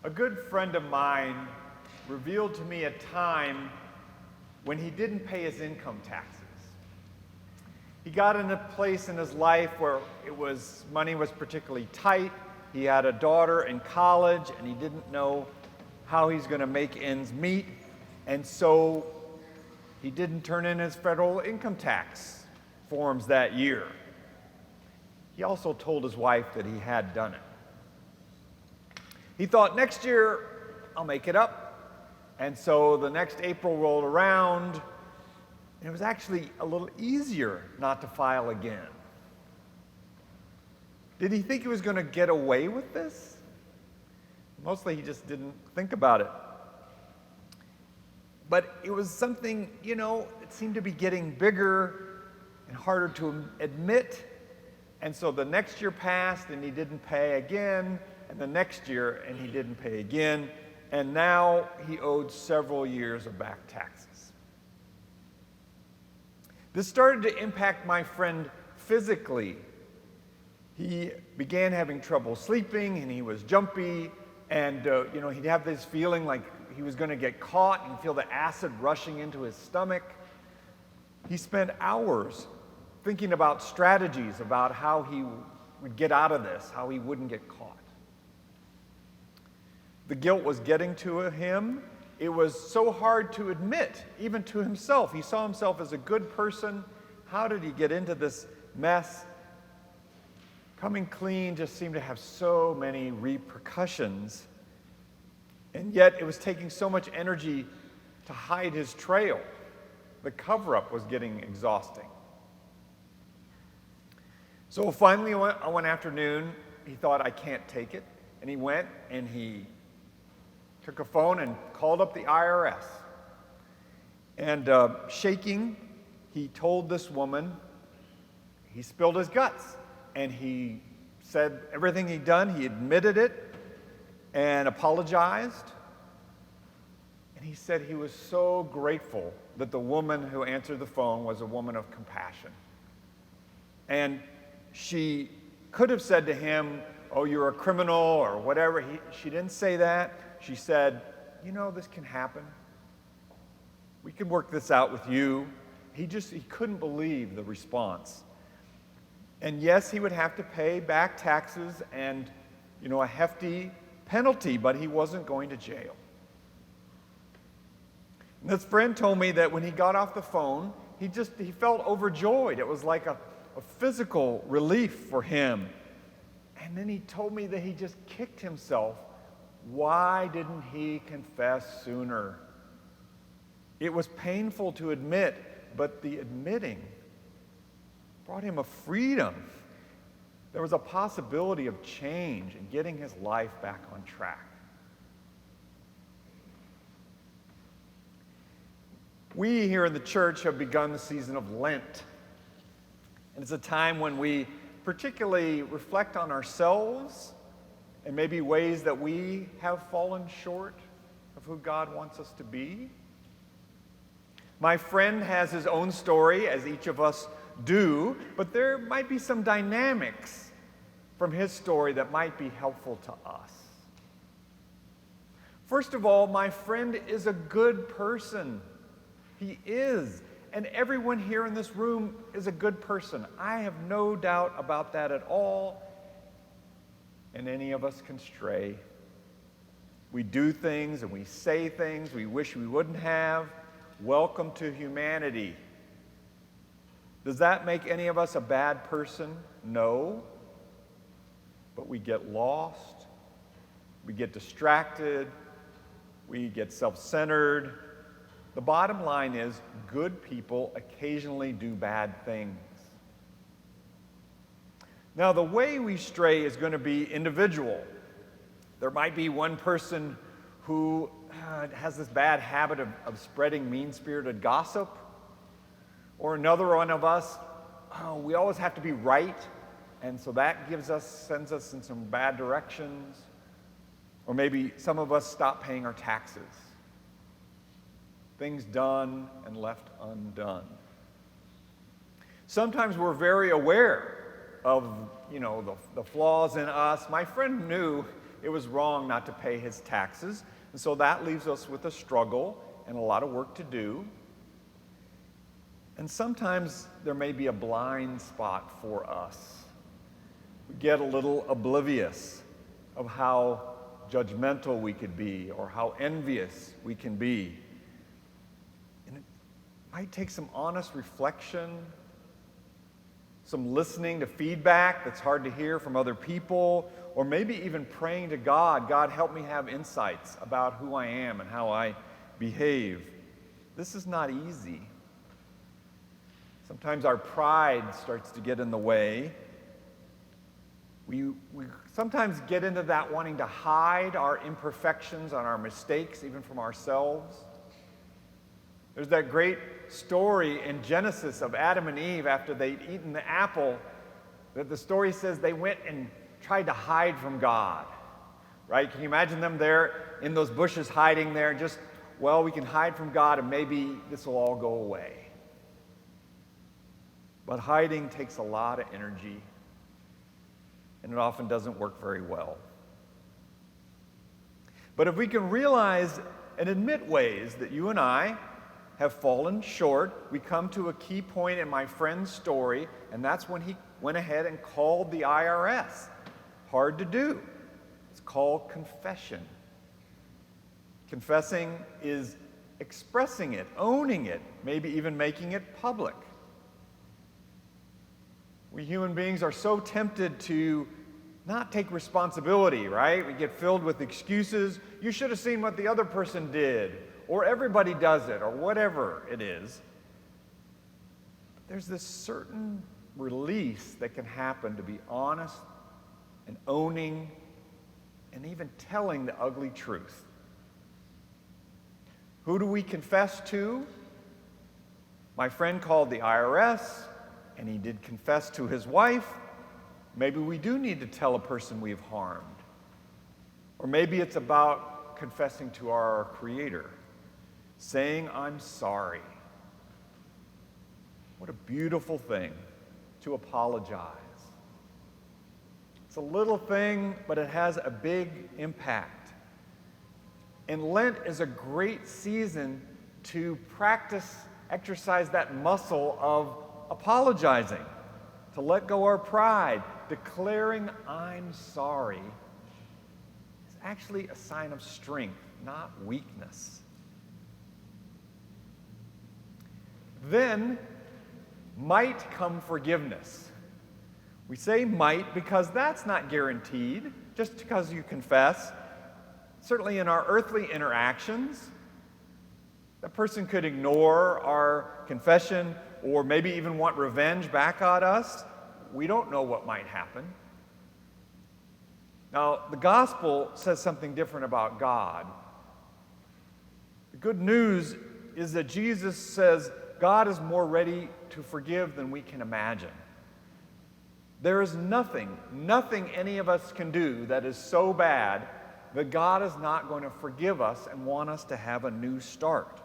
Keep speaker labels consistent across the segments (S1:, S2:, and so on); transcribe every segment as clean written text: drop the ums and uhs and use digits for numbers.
S1: A good friend of mine revealed to me a time when he didn't pay his income taxes. He got in a place in his life where money was particularly tight. He had a daughter in college and he didn't know how he's going to make ends meet. And so he didn't turn in his federal income tax forms that year. He also told his wife that he had done it. He thought, next year, I'll make it up. And so the next April rolled around, and it was actually a little easier not to file again. Did he think he was going to get away with this? Mostly he just didn't think about it. But it was something, it seemed to be getting bigger and harder to admit. And so the next year passed and he didn't pay again. And the next year, and he didn't pay again, and now he owed several years of back taxes. This started to impact my friend physically. He began having trouble sleeping, and he was jumpy, and he'd have this feeling like he was going to get caught and feel the acid rushing into his stomach. He spent hours thinking about strategies about how he would get out of this, how he wouldn't get caught. The guilt was getting to him. It was so hard to admit, even to himself. He saw himself as a good person. How did he get into this mess? Coming clean just seemed to have so many repercussions. And yet it was taking so much energy to hide his trail. The cover-up was getting exhausting. So finally, one afternoon, he thought, I can't take it. And he went and he took a phone and called up the IRS. And shaking, he told this woman, he spilled his guts. And he said everything he'd done, he admitted it and apologized. And he said he was so grateful that the woman who answered the phone was a woman of compassion. And she could have said to him, oh, you're a criminal or whatever. She didn't say that. She said, this can happen. We can work this out with you. He couldn't believe the response. And yes, he would have to pay back taxes and, a hefty penalty, but he wasn't going to jail. And this friend told me that when he got off the phone, he felt overjoyed. It was like a physical relief for him. And then he told me that he just kicked himself. Why didn't he confess sooner? It was painful to admit, but the admitting brought him a freedom. There was a possibility of change and getting his life back on track. We here in the church have begun the season of Lent. And it's a time when we particularly reflect on ourselves and maybe ways that we have fallen short of who God wants us to be. My friend has his own story, as each of us do, but there might be some dynamics from his story that might be helpful to us. First of all, my friend is a good person. He is. And everyone here in this room is a good person. I have no doubt about that at all. And any of us can stray. We do things and we say things we wish we wouldn't have. Welcome to humanity. Does that make any of us a bad person? No. But we get lost. We get distracted. We get self-centered. The bottom line is, good people occasionally do bad things. Now, the way we stray is going to be individual. There might be one person who has this bad habit of spreading mean-spirited gossip, or another one of us, we always have to be right, and so that sends us in some bad directions. Or maybe some of us stop paying our taxes. Things done and left undone. Sometimes we're very aware of, the flaws in us. My friend knew it was wrong not to pay his taxes. And so that leaves us with a struggle and a lot of work to do. And sometimes there may be a blind spot for us. We get a little oblivious of how judgmental we could be or how envious we can be. And it might take some honest reflection, some listening to feedback that's hard to hear from other people, or maybe even praying to God, God, help me have insights about who I am and how I behave. This is not easy. Sometimes our pride starts to get in the way. We sometimes get into that wanting to hide our imperfections and our mistakes, even from ourselves. There's that great story in Genesis of Adam and Eve after they'd eaten the apple, that the story says they went and tried to hide from God, right? Can you imagine them there in those bushes hiding there, just, well, we can hide from God and maybe this will all go away. But hiding takes a lot of energy, and it often doesn't work very well. But if we can realize and admit ways that you and I have fallen short, we come to a key point in my friend's story, and that's when he went ahead and called the IRS. Hard to do. It's called confession. Confessing is expressing it, owning it, maybe even making it public. We human beings are so tempted to not take responsibility, right? We get filled with excuses. You should have seen what the other person did, or everybody does it, or whatever it is. There's this certain release that can happen to be honest and owning and even telling the ugly truth. Who do we confess to? My friend called the IRS, and he did confess to his wife. Maybe we do need to tell a person we've harmed. Or maybe it's about confessing to our Creator, saying, I'm sorry. What a beautiful thing to apologize. It's a little thing, but it has a big impact. And Lent is a great season to exercise that muscle of apologizing, to let go our pride. Declaring I'm sorry is actually a sign of strength, not weakness. Then might come forgiveness. We say might because that's not guaranteed, just because you confess. Certainly in our earthly interactions, that person could ignore our confession or maybe even want revenge back at us. We don't know what might happen. Now, the gospel says something different about God. The good news is that Jesus says God is more ready to forgive than we can imagine. There is nothing any of us can do that is so bad that God is not going to forgive us and want us to have a new start.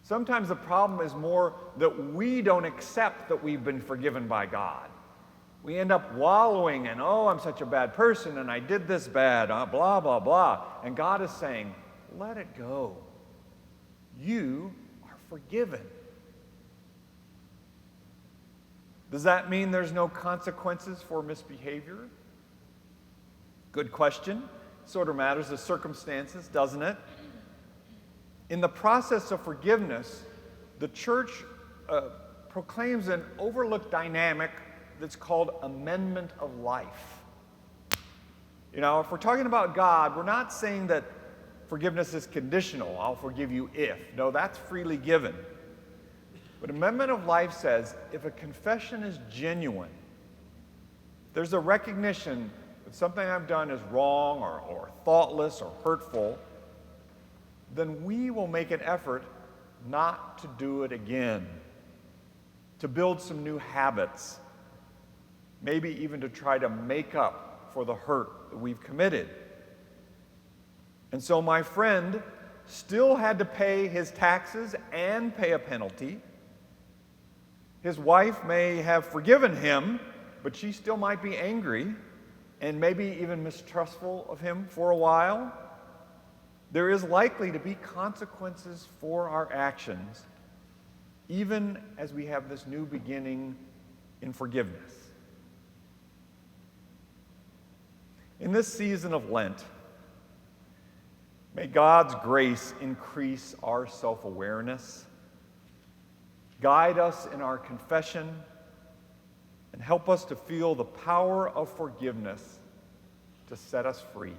S1: Sometimes the problem is more that we don't accept that we've been forgiven by God. We end up wallowing in, oh, I'm such a bad person and I did this bad, blah, blah, blah. And God is saying, let it go. You are forgiven. Does that mean there's no consequences for misbehavior? Good question. Sort of matters the circumstances, doesn't it? In the process of forgiveness, the church proclaims an overlooked dynamic that's called amendment of life. You know, if we're talking about God, we're not saying that forgiveness is conditional. I'll forgive you if. No, that's freely given. But amendment of life says if a confession is genuine, there's a recognition that something I've done is wrong or thoughtless or hurtful, then we will make an effort not to do it again, to build some new habits, maybe even to try to make up for the hurt that we've committed. And so my friend still had to pay his taxes and pay a penalty. His wife may have forgiven him, but she still might be angry. and maybe even mistrustful of him for a while, there is likely to be consequences for our actions, even as we have this new beginning in forgiveness. In this season of Lent, may God's grace increase our self-awareness, guide us in our confession, and help us to feel the power of forgiveness to set us free.